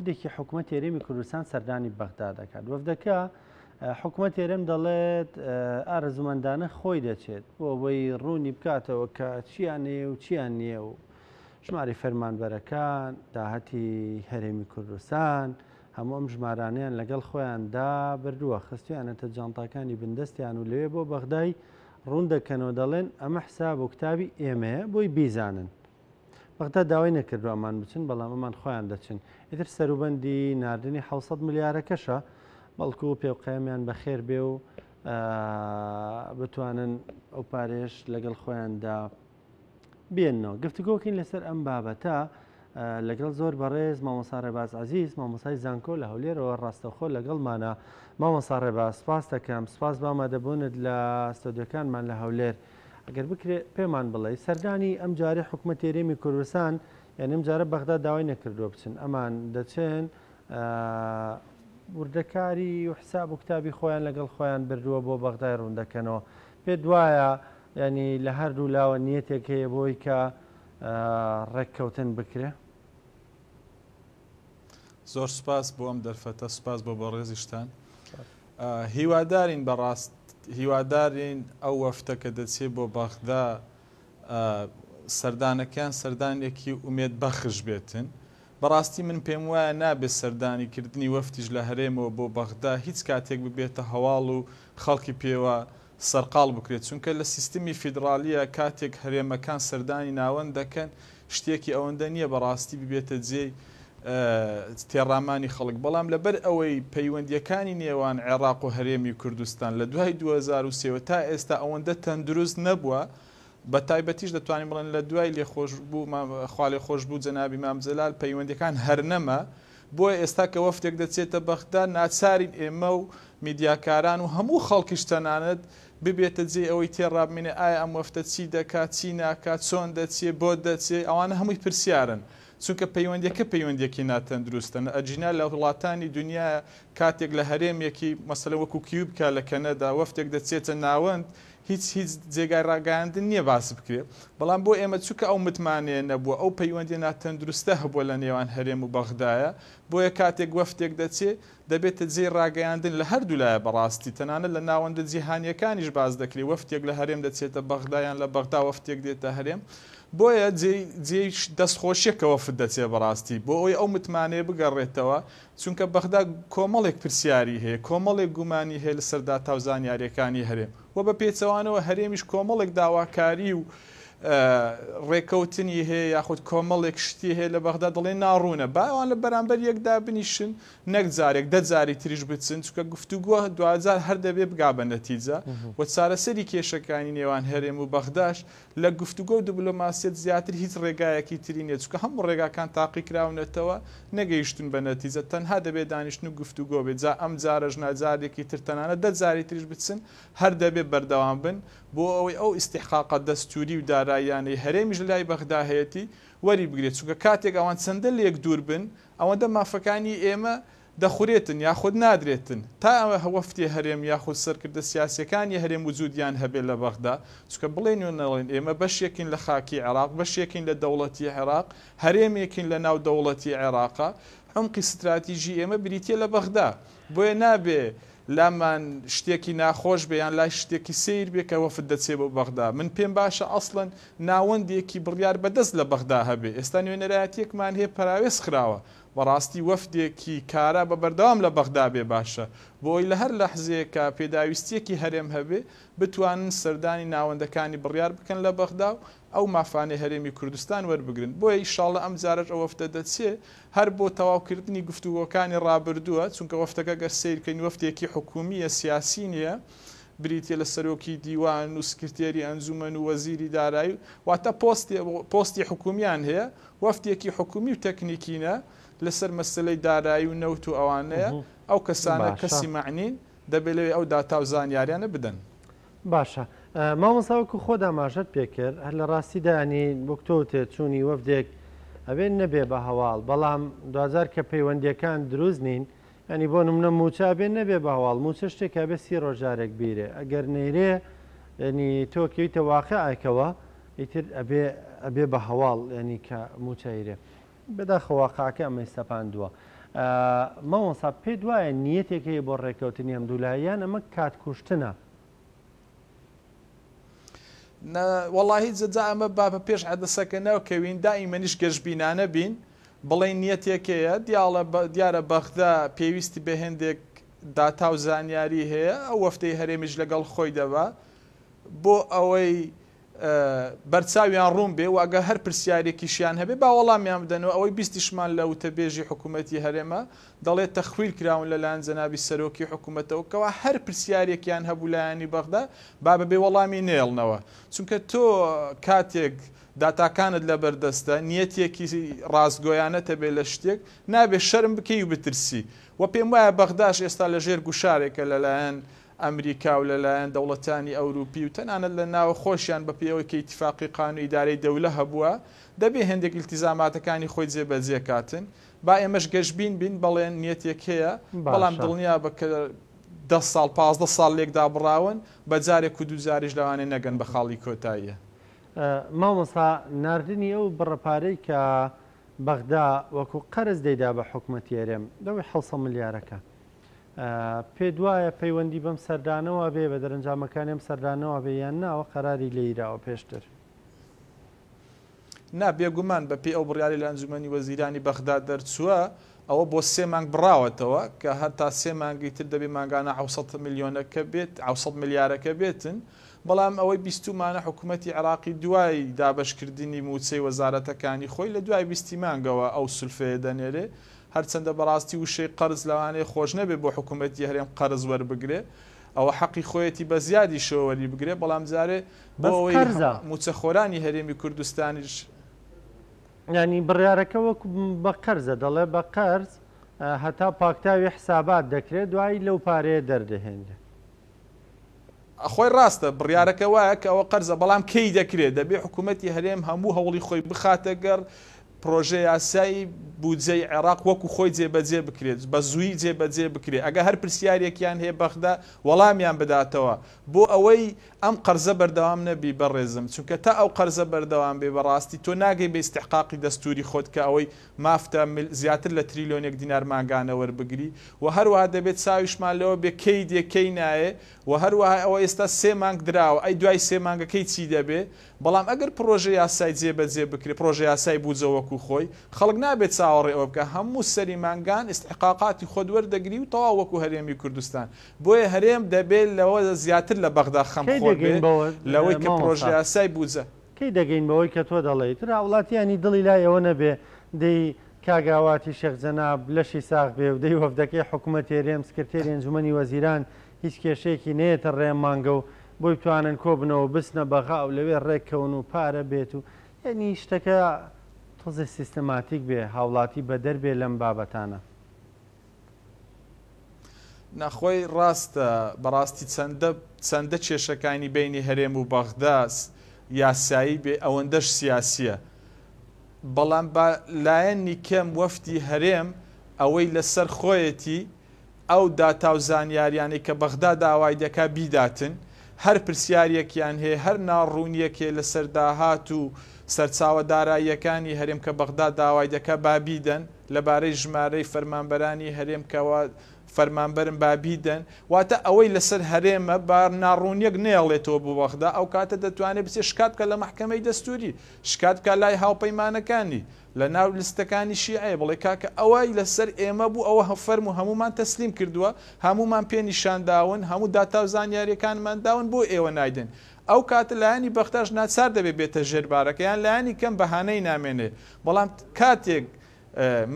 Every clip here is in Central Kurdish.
وەفدێکی حکوومەت هێرێمی کوردستان سەردانی بەغدا دەکات. وەفدەکە حکوومەت هێرێم دەڵێت ئارەزومەندانە خۆی دەچێت بۆ ئەوەی ڕوونی بکاتەوە کە چیانێ و چیان نییە و ژماری فەرمانبەرەکان داهەتی هەرێمی کوردستان هەموو ئەم ژمارانیان لەگەڵ خۆیاندا بردووە خستیانەتە جانتاکانی بندستیان و لەوێ بۆ بەغدای ڕوون دەکەنەوە دەڵێن ئەمە حساب و کتابی ئێمەیە بۆی بیزانن. بەغدا داوای نەکردو ئەمان بچن بەڵام ئەمان خۆیان دەچن. ئیتر سەروبەندی نردنی 600 ملیارەکەشە بەڵکو و پێوقەیەمیان بەخێر بێ و بتوانن ئەو پارێش لەگەڵ خۆیاندا بێنەوە. گفتوگۆکین لەسەر ئەم بابەتە لەگەڵ زۆر بەڕێز مامۆستا ڕێباز عەزیز مامۆستای زانکۆ لە هەولێرەوە ڕاستەوخۆ لەگەڵمانە. مامۆستا ڕێباز سپاس دەکەم، سپاس بە ئامادەبوونت لە ستۆدیۆکانمان لە هەولێر. ئەگەر بکرێت پێمان بڵێ سەردانی ئەم جارێ حکوومەت هێرێمی کوردستان یعنی ئەم جارە بەغدا داوای نەکردووە بچن ئەمان دەچێن وردەکاری و حساب و کتابی خۆیان لەگەڵ خۆیان بردووە بۆ بەغدای ڕوون دەکەنەوە. پێ دوایە ینی لە هەردوو لاوە نیەتێک هەیە بۆی کە ڕێککەوتن بکرێ؟ زۆر سپاس بۆ ئەم دەرفەتە، سپاس بۆ بەڕێزیشتان. هیوادارین بەڕاست هیوادارین ئەو وەفتە کە دەچێت بۆ بەغدا سەردانەکان سەردانێکی ئومێد بەخش بێتن. بەڕاستی من پێم وایە نابێت سەردانیکردنی وەفتیش لە هەرێمەوە بۆ بەغدا هیچ کاتێک ببێتە هەواڵ و خەڵکی پێوە سەرقاڵ بکرێت، چونکە لە سیستمی فیدراالیە کاتێک هەرێمەکان سەردانی ناوەند دەکەن شتێکی ئەوەندە نییە بەڕاستی ببێتە جێی تێڕامانی خەڵک. بەڵام لەبەر ئەوەی پەیوەندیەکانی نێوان عێراق و هەرێمی کوردستان لە دوای 2023 تا ئێستا ئەوەندە تەندروست نەبووە، بە تایبەتیش دەتوانین بڵێن لە دوای خوا لێخۆش بوو جەنابی مام جەلال پەیوەندیەکان هەرنەمە. بۆیە ئێستا کە وەفتێک دەچێتە بەغدا ناچارین ئێمە و میدیاکاران و هەموو خەڵکیش تەنانەت ببێتە جێ ئەوەی تێڕابمێنێ ئایا ئەم وەفتە چی دەکات چی ناکات چۆن دەچێت بۆ دەچێت ئەوانە هەمووی پرسیارن، چونکە پەیوەندیەکە پەیوەندێکی ناتەندروستن. ئەجینا لە وڵاتانی دنیا کاتێک لە هەرێمێکی مەسەلە وەکو کیوبکە لە کەنەدا وەفتێک دەچێتە ناوەند هیچ جێگای ڕاگەاندن نییە باس بکرێت. بەڵام بۆ ئێمە چووکە ئەو متمانەیە نەبووە ئەو پەیوەندی ناتەندروستە هەبووە لە نێوان هەرێم و بەغدایە، بۆیە کاتێک وەفتێک دەچێت دەبێتە جێ ڕاگەیاندن لە هەردوو لایە بەڕاستی تەنانەت لە ناوەندە جیهانیەکانیش باز دەکرێت وەفتێک لە هەرێم دەچێتە بەغدایان لە بەغدا وەفتێک دێتە هەرێم. بۆیە جێی دەستخۆشیەکە وەفت دەچێت بەڕاستی بۆ ئەوی ئەو متمانەیە بگەڕێتەوە، چونکە بەغدا کۆمەڵێک پرسیاری هەیە کۆمەڵێک گومانی هەیە لە سەردا تاوزانیاریەکانی هەرێم و بە پێچەوانەوە هەرێمیش کۆمەڵێک داواکاری و ڕێکەوتنی هەیە یاخود کۆمەڵێک شتی هەیە لە بەغدا دەڵێن ناڕوونە باوان لە بەرامبەر یەکدا بنیشن نەک جارێک دە جاری تریش بچن، چونکە گفتوگۆ دوجار هەر دەبێ بگا بە نەتیجە و چارەسەری کێشەکانی نێوان هەرێم و بەغداش لە گفتوگۆ و دیبلۆماسیەت زیاتر هیچ ڕێگایەکی تری نیە، چونکە هەموو ڕێگاکان تاقی کراونەتەوە نەگەیشتن بە نەتیجە تەنها دەبێت دانیشتن و گفتوگۆ بێت. جا ئەم جارەژ ناجارێکی تر تەنانە دە جاری تریش بچن هەر دەبێت بەردەوام بن بۆ ئەوەی ئەو ئیستیحقاقە دەستوری و داراییانەی هەرێمیش لای بەغدا هەیەی وەری بگرێت، چونکە کاتێک ئەوان چەندە لێک دوور بن ئەوەندە مافەکانی ئێمە دەخورێتن یاخود نادرێتن تا ئەوە وەفتی هەرێم یاخود سەرکردە سیاسەکانی هەرێم وجودیان هەبێت لە بەغدا، چونکە بڵێن و نەڵێن ئێمە بەشێکین لە خاکی عێراق بەشێکین لە دەوڵەتی عێراق هەرێمێکین لە ناو دەوڵەتی عێراقا عمقی ستراتیژی ئێمە بریتە لە بەغدا، بۆیە نابێ لامان شتێکی ناخۆش بێیان لای شتێکی سیر بێ کە وەفت دەچێت بۆ بەغدا. من پێم باشە ئەسڵەن ناوەندێکی بڕیار بەدەست لە بەغدا هەبێ. ئێستا نوێنەرایەتێکمان هەیە پراوێز خراوە بەڕاستی وەفدێکی کارە بە بەردەوام لە بەغدا بێ باشە بۆی لە هەر لەحزەیەکە پێداویستیەکی هەرێم هەبێ بتوانن سەردانی ناوەندەکانی بڕیار بکەن لە بەغدا و ئەو مافانەی هەرێمی کوردستان وەربگرن. بۆیە ئیشاڵڵە ئەم جارەش ئەو وەفتە دەچێت هەر بۆ تەواوکردنی گفتوگۆکانی ڕابردووە، چونکە وەفتەکە گەر سیرکەین وەفتێکی حکومیە سیاسی نییە بریتە لە سەرۆکی دیوان و سکرتێری ئەنجومەن و وەزیری دارایی واتە پۆستی حکومیان هەیە وەفتێکی حکومی و تەکنیکینە لەسەر مەسلەی دارایی و نەوت و ئەوانەیە ئەو کەسانە کەسی معنین دەبێت لەوێ ئەو داتا و زانیاریانە بدەن. باشە مامۆستاوەکو خۆ داماژەت پێکرد هەر لە ڕاستیدانی بۆکتۆتێت چوونی وەفدێک ئەبێن نەبێ بە هەواڵ، بەڵام دوزار کە پەیوەندیەکان دروست نین ینی بۆ نمونە موچا بێن نەبێ بە هەواڵ موچە شتێکە بێ سی ڕۆژارێک بیرێ ئەگەر نەیرێ ینی تۆکەویتە واقع ئایکەوە ئیتر ئەبێ بە هەواڵ ینی کە موچەیرێ بەداخەواقعەکە ئەمەی سەپاندووە. مەوەسا پێ دوایە نیەتێکی بۆ ڕێکەوتنی ئەم دوولایەن ئەمە کاتکوشتنە. وەڵاهی جەجا ئەمە بابە پێش عەدەسەکەنەوە کەوین دائیمەنیش گەشتبینانە بین بڵێ نیەتێکەیە دیارە بەغدا پێویستی بە هێندێک داتا و زانیاری هەیە ئەو وەفتەی هەرێمیش لەگەڵ خۆی دەبا بۆ ئەوەی بەرچاویان ڕوون بێ و ئەگە هەر پرسیارێکیشیان هەبێ با وەڵامیان بدەنەوە ئەوەی بیستیشمان لە وتەبێژی حکوومەتی هەرێمە دەڵێت تەخویل کراون لەلایەن جەنابی سەرۆکی حکوومەتەوە کەوا هەر پرسیارێکیان هەبوو لایەنی بەغدا با بەبێ وەڵامی نێڵنەوە چونکە تۆ کاتێک داتاکانت لە بەردەستە نیەتێکی ڕاستگۆیانەتە بێ لە شتێک نابێ شەرم بکەی و بترسی و پێم وایە بەغداش ئێستا لە ژێر گوشارێکە لەلایەن ئەمریکا و لەلایەن دەوڵەتانی ئەوروپی و تەنانەت لە ناوە خۆشیان بە پێەوەی کە ئیتیفاقی قانون ئیدارەی دەولە هەبووە دەبێ هەندێک التیزاماتەکانی خۆی جێبەجێ کاتن با ئێمەش گەشتبین بین بەڵێن نیەتێک هەیە بەڵام دڵنیا بە 10 ساڵ 15 ساڵ لێکدا بڕاون بە جارێک و دووجاریش لەوانێ نەگەن بە خاڵی کۆتاییە. مامۆستا ناردنی ئەو بڕەپارەی کە بەغدا وەکو قەرز دەیدا بە حکوومەتی هەرێم دەوەی 600 ملیارەکە پێ دوایە پەیوەندی بەم سەردانەوە بێ بە دەرەنجامەکانیم سەردانەوە بێ یان ناوە قەراری لێیراوە پێشتر بێگومان بە پێی ئەو بڕیاری لە ئەنجومەنی وەزیرانی بەغدا دەرچووە ئەوە بۆ 3 مانگ بڕاوەتەوە کە هەر تا 3 مانگی تر دەبێ مانگانە 600 میلیۆنەکە بێت 600 ملیارەکە بێتن بەڵام ئەوەی 20مانە حکوومەتی عراقی دوای دابشکردنی موچەی وەزارەتەکانی خۆی لە دوای 20 مانگەوە ئەو سولفەیە دەنێرێ هەرچەندە بەڕاستی وشەی قەرز لەوانەیە خۆش نەبێ بۆ حکوومەتی هەرێم قەرز وەربگرێ ئەوە حەقی خۆیەتی بە زیادی شۆوەری بگرێ بەڵام جارێ بۆ ئەوەی موچەخۆرانی هەرێمی کوردستانیش ینی بڕیارەکە وەکو بە قەرزە دەڵێ بە قەرز هەتا پاکتاوی حسابات دەکرێت دوایی لەو پارەیە دەردەهێنرێت خۆی ڕاستە بڕیارەکە وایە کە ئەوە قەرزە بەڵام کەی دەکرێت دەبێ حکوومەتی هەرێم هەموو هەوڵی خۆی بخاتە گەڕ پرۆژه یاسایی بودجەی عێراق وەکو خۆی جێبەجێ بکرێت بە زووی جێبەجێ بکرێت ئەگە هەر پرسیارێکیان هەیە بەغدا وەڵامیان بداتەوە بۆ ئەوەی ئەم قەرزە بەردەوام نەبی بەڕێزم چونکە تا ئەو قەرزە بەردەوام بێ بەڕاستی تۆ ناگەی بە ئیستحقاقی دەستوری خۆت کە ئەوەی مافتە زیاتر لە تریلیۆنێک دینار ماگانە وەربگری و هەروەها دەبێت چاویشمان لەوە بێ کەی دێکەی نایە و هەروەها ئەوە ئێستا 3 مانگ دراوە ئەی دوای 3 مانگەکەی چی دەبێ بەڵام ئەگەر پرۆژه یاسای جێبەجێ بکرێت پرۆژه یاسای بوجە وەکو خۆی خەڵک نابێت چاوەڕێ ئەوە بکە هەموو سەری مانگان استحقاقاتی خۆت وەردەگری و تەواو وەکو هەرێمی کوردستان بۆیە هەرێم دەبێت لەوە زیاتر لە بەغدا خەمخۆر بێت لەوەی کە پرۆژه یاسای بوجە کەی دەگەین بەوەی کە تۆ دەڵێیت وڵاتیانی دڵی لای ئەوە نەبێ دەی کاگاواتی شێخ جەناب لەشی ساغ بێ و دەی وەفدەکەی حکوومەتی هەرێم سکرتێری ئەنجومەنی وەزیران هیچ کێشەیەکی نێتە ڕێم مانگە و بۆی توانن کۆبنەوە بستنە بەغا و لەوێ ڕێککەون و پارە بێت و یعنی شتەکە تۆزە سیستەماتیک بێ هاوڵاتی بە دەربێ لەم بابەتانە نەخۆی ڕاستە بەڕاستی چەندە کێشەکانی بینی هەرێم و بەغداس یاسایی بێ ئەوەندەش سیاسیە بەڵام لایەنی کەم وەفتی هەرێم ئەوەی لەسەر خۆیەتی ئەو داتا و زانیاریانی کە بەغدا داوای دەکا بیداتن هەر پرسیارێکیان هەیە هەر ناڕوونیەکێ لەسەر داهات و سەرچاوە داراییەکانی هەرێم کە بەغدا داوای دەکا بابیدەن لەبارەی ژمارەی فەرمانبەرانی هەرێم کەوا فەرمانبەرن بابیدەن واتە ئەوەی لەسەر هەرێمە با ناڕوونیەک نێڵێتەوە بۆ بەغدا ئەو کاتە دەتوانێت بچێ شکات بکە لە محکەمەی دەستوری شکات بکە لای هاوپەیمانەکانی لە ناو لیستەکانی شیعە بڵێ کاکە ئەوەی لەسەر ئێمە بوو ئەوە هەفەرم و هەمومان تەسلیم کردووە هەمومان پێ نیشانداون هەموو داتا و زانیاریەکانمانداون بۆ ئێوە نایدن ئەو کاتە لایەنی بەختاش ناچار دەبێت بێتە ژێربارەکە یان لایەنی کەم بەهانەی نامێنێ بەڵام کاتێک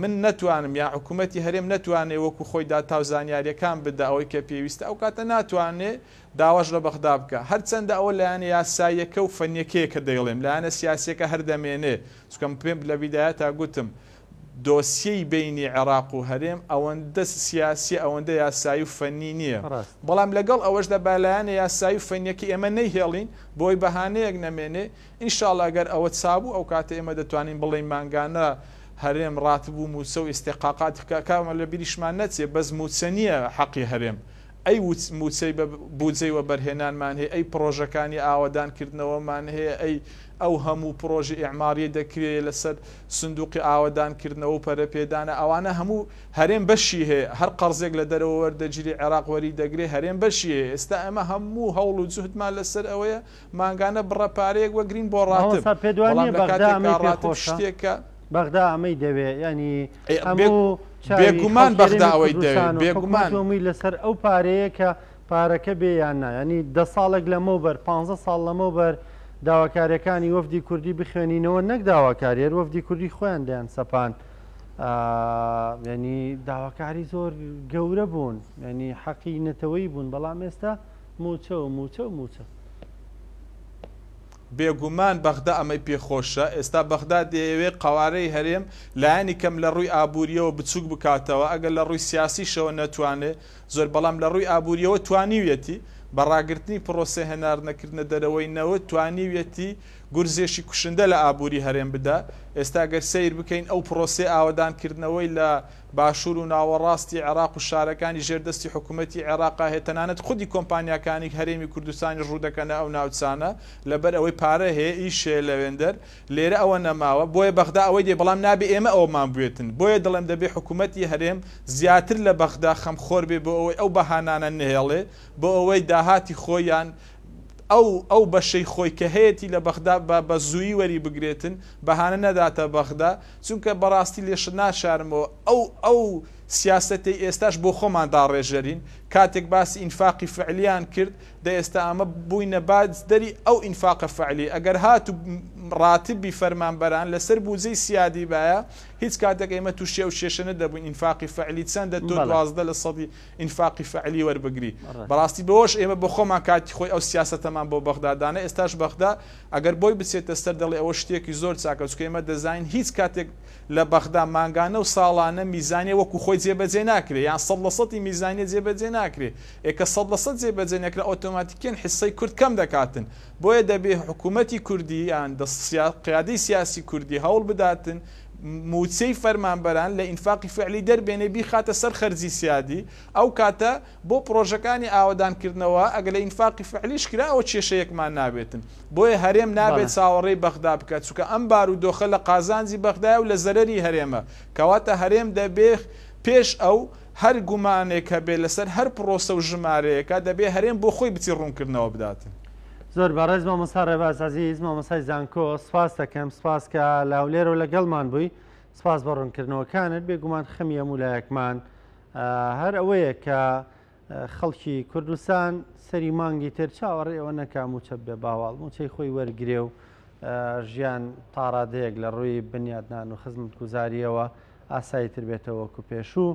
من نەتوانم یا حکوومەتی هەرێم نەتوانێت وەکو خۆی داتا و زانیاریەکان بدە ئەوەی کە پێویستە ئەو کاتە ناتوانێت داواش لە بەغدا بکە هەرچەندە ئەوە لایەنە یاساییەکە و فەنیەکەیە کە دەیڵێم لایەنە سیاسیەکە هەردەمێنێ چکەم پێم لە بیدایەتا گوتم دۆسیەی بینی عێراق و هەرێم ئەوەندە سیاسی ئەوەندە یاسایی و فەنی نییە بەڵام لەگەڵ ئەوەشدا بالایەنە یاسایی و فەنیەکە ئێمە نەیهێڵین بۆی بەهانەیەک نەمێنێ ئینشاڵڵا ئەگەر ئەوە چابوو ئەو کاتە ئێمە دەتوانین بڵێین مانگانە هەرێم ڕاتبوو موچە و ئیستحقاقات کامە لە بیریشمان نەچێ بەس موچە نییە حەقی هەرێم ئەی موچەی بودجەیوە بەرهێنانمان هەیە ئەی پرۆژەکانی ئاوەدانکردنەوەمان هەیە ئەی ئەو هەموو پرۆژی ئیعماری دەکرێت لەسەر سندوقی ئاوەدانکردنەوە و پەرەپێدانە ئەوانە هەموو هەرێم بەشی هەیە هەر قەرزێک لە دەرەوە وەردەگیری عێراق وەری دەگرێت هەرێم بەشی هەیە ئێستا ئەمە هەموو هەوڵ و جوهدمان لەسەر ئەوەیە مانگانە بڕەپارەیەک وەگرین بۆ ڕاتب شتێکە بەغدا ئەمەی دەوێت ینی بێگومان بەغدا ئەوەی دەوێت بێگومانی لەسەر ئەو پارەیە کە پارەکە بێیان نا ینی 10 ساڵێک لەمەوبەر 15 ساڵ لەمەوبەر داواکاریەکانی وەفدی کوردی بخوێنینەوە نەک داواکاریێر وەفدی کوردی خۆیان دەیان سەپان ینی داواکاری زۆر گەورە بوون ینی حەقی نەتەوەی بوون بەڵام ئێستا موچە و موچە و موچە بێگومان بەغدا ئەمەی پێخۆشە ئێستا بەغدا دەیەوێت قوارەی هەرێم لایەنی کەم لە ڕووی ئابوووریەوە بچووک بکاتەوە ئەگەر لە ڕووی سیاسیشەوە نەتوانێت زۆر بەڵام لە ڕووی ئابوووریەوە توانیوێتی بەڕاگررتنی پرۆسە هێنار نەکردنە دەرەوەی نەوە توانیوێتی گورزێشی کوشندە لە ئابووری هەرێم بدا ئێستا گەر سیر بکەین ئەو پرۆسێ ئاوەدانکردنەوەی لە باشوور و ناوەڕاستی عێراق و شارەکانی ژێردەستی حکوومەتی عێراقا هەیە تەنانەت خودی کۆمپانیەکانی هەرێمی کوردستانی ڕوودەکەنە ئەو ناوچانە لەبەر ئەوەی پارە هەیە ئیشێ لەوێندەر لێرە ئەوە نەماوە بۆیە بەغدا ئەوەی دێ بەڵام نابێ ئێمە ئەومان بێتن بۆیە دەڵێم دەبێ حکوومەتی هەرێم زیاتر لە بەغدا خەمخۆر بێ بۆ ئەوەی ئەو بەهانانە نهێڵێ بۆ ئەوەی داهاتی خۆیان ئەو بەشەی خۆی کە هەیەی لە بەغدا بە زووی وەری بگرێتن بەهانە نەداتە بەغدا چونکە بەڕاستی لێش ناشارمەوە ئەو سیاسەتی ئێستاش بۆ خۆمان داڕێژەرین کاتێک باسی ئینفاقی فعلیان کرد دە ئێستا ئەمە بووینە باز دەری ئەو ئینفاقە فعلی ئەگەر هاتو ڕاتبی فەرمانبەران لەسەر بودجەی سیادی باە هیچ کاتێک ئێمە تووشێ و شێشەنە دەبووین ئینفاقی فعلی چەندە 12% ئینفاقی فعلی وەربگری بەڕاستی بەوەش ئێمە بۆ خۆمان کاتی خۆی ئەو سیاسەتەمان بۆ بەغدادانە ئێستاش بەغدا ئەگەر بۆی بچێتە سەر دەڵێ ئەوە شتێکی زۆر چاکە چکە ئێمە دەزانین هیچ کاتێک لە بەغدا مانگانە و ساڵانە میزانێ وەکو خۆی جێبەجێ ناکرێ یان 100% میزانێ جێبەجێ ناکرێ ئێکە 100% جێبەجێ نەکرێ ئۆتۆماتیکیان حیسەی کورد کەم دەکاتن بۆیە دەبێ حکوومەتی کوردی یان قیادەی سیاسی کوردی هەوڵ بداتن موچەی فەرمانبەران لە ئینفاقی فعلی دەربێنێ بیخاتە سەر خەرجی سیادی ئەو کاتە بۆ پرۆژەکانی ئاوەدانکردنەوە ئەگە لە ئینفاقی فعلیش کرا ئەوە کێشەیەکمان نابێتن بۆیە هەرێم نابێت چاوەڕێی بەغدا بکات چونکە ئەم بارودۆخە لە قازانجی بەغدایە و لە زەرەری هەرێمە کەواتە هەرێم دەبێ پێش ئەو هەر گومانێک هەبێ لەسەر هەر پرۆسە و ژمارەیەکە دەبێ هەرێم بۆ خۆی بچی ڕوونکردنەوە بداتن زۆر بەڕێز مامۆستا ڕێباز عەزیز مامۆستای زانکۆ سپاس دەکەم سپاس کە لاولێرە و لەگەڵمان بووی سپاس بە ڕوونکردنەوەکانت بێگومان خەمی هەمولایەکمان هەر ئەوەیە کە خەڵکی کوردستان سەری مانگی تر چاوەڕێ ئەوە نەکا موچە بێ باواڵ موچەی خۆی وەرگرێ و ژیان تاڕادەیەک لە ڕووی بنیادنان و خزمەتگوزاریەوە ئاساییتر بێتەوە وەکو پێشوو